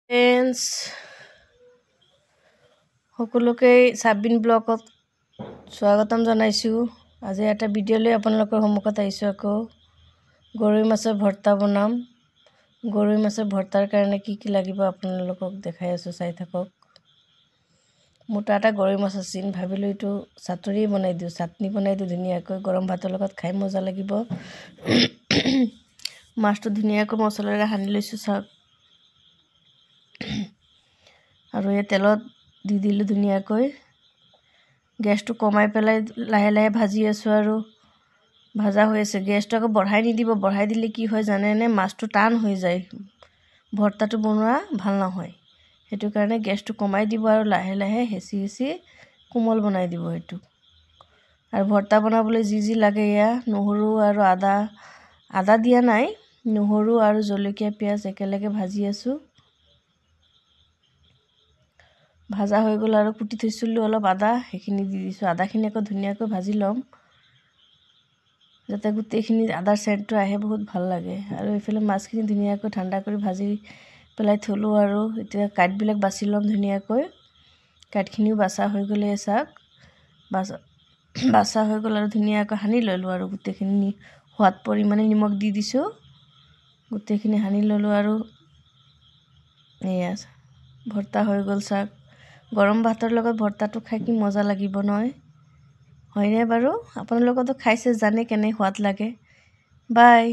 Friends সকলোকে সাবিন ব্লগত স্বাগতম জনাইছোঁ। আজি এটা ভিডিঅ' লৈ আপোনালোকৰ সন্মুখত আহিছোঁ। আকৌ গৰৈ মাছৰ ভৰ্তা বনাম। গৰৈ মাছৰ ভৰ্তাৰ কাৰণে কি কি লাগিব আপোনালোকক দেখাই আছোঁ, চাই থাকক। মোৰ তাত এটা গৰৈ মাছ আছিল, ভাবিলোঁ এইটো চাটনি বনাই দিওঁ ধুনীয়াকৈ। গৰম ভাতৰ লগত খাই মজা লাগিব। মাছটো ধুনীয়াকৈ মছলাৰে সানি লৈছোঁ, চাওক। আৰু এই তেলত দি দিলোঁ ধুনীয়াকৈ। গেছটো কমাই পেলাই লাহে লাহে ভাজি আছোঁ আৰু ভাজা হৈ আছে। গেছটো আকৌ বঢ়াই নিদিব, বঢ়াই দিলে কি হয় জানেনে, মাছটো টান হৈ যায়, ভৰ্তাটো বনোৱা ভাল নহয়। সেইটো কাৰণে গেছটো কমাই দিব আৰু লাহে লাহে হেঁচি হেঁচি কোমল বনাই দিব সেইটো। আৰু ভৰ্তা বনাবলৈ যি লাগে, এয়া নহৰু আৰু আদা দিয়া নাই, নহৰু আৰু জলকীয়া পিঁয়াজ একেলগে ভাজি আছোঁ। ভাজা হৈ গ'ল আৰু কুটি থৈছিলোঁ অলপ আদা, সেইখিনি দি দিছোঁ। আদাখিনি আকৌ ধুনীয়াকৈ ভাজি ল'ম, যাতে গোটেইখিনি আদাৰ চেণ্টটো আহে, বহুত ভাল লাগে। আৰু এইফালে মাছখিনি ধুনীয়াকৈ ঠাণ্ডা কৰি ভাজি পেলাই থ'লোঁ। আৰু এতিয়া কাঁইটবিলাক বাছি ল'ম ধুনীয়াকৈ। কাঁইটখিনিও বাছা হৈ গ'লে চাওক, বাছা হৈ গ'ল আৰু ধুনীয়াকৈ সানি ল'লোঁ। আৰু গোটেইখিনি সোৱাদ পৰিমাণে নিমখ দি দিছোঁ, গোটেইখিনি সানি ল'লোঁ। আৰু এয়া ভৰ্তা হৈ গ'ল, চাওক। গৰম ভাতৰ লগত ভৰ্তাটো খাই কি মজা লাগিব নহয়, হয়নে বাৰু? আপোনালোকেতো খাইছে, জানে কেনে সোৱাদ লাগে। বাই।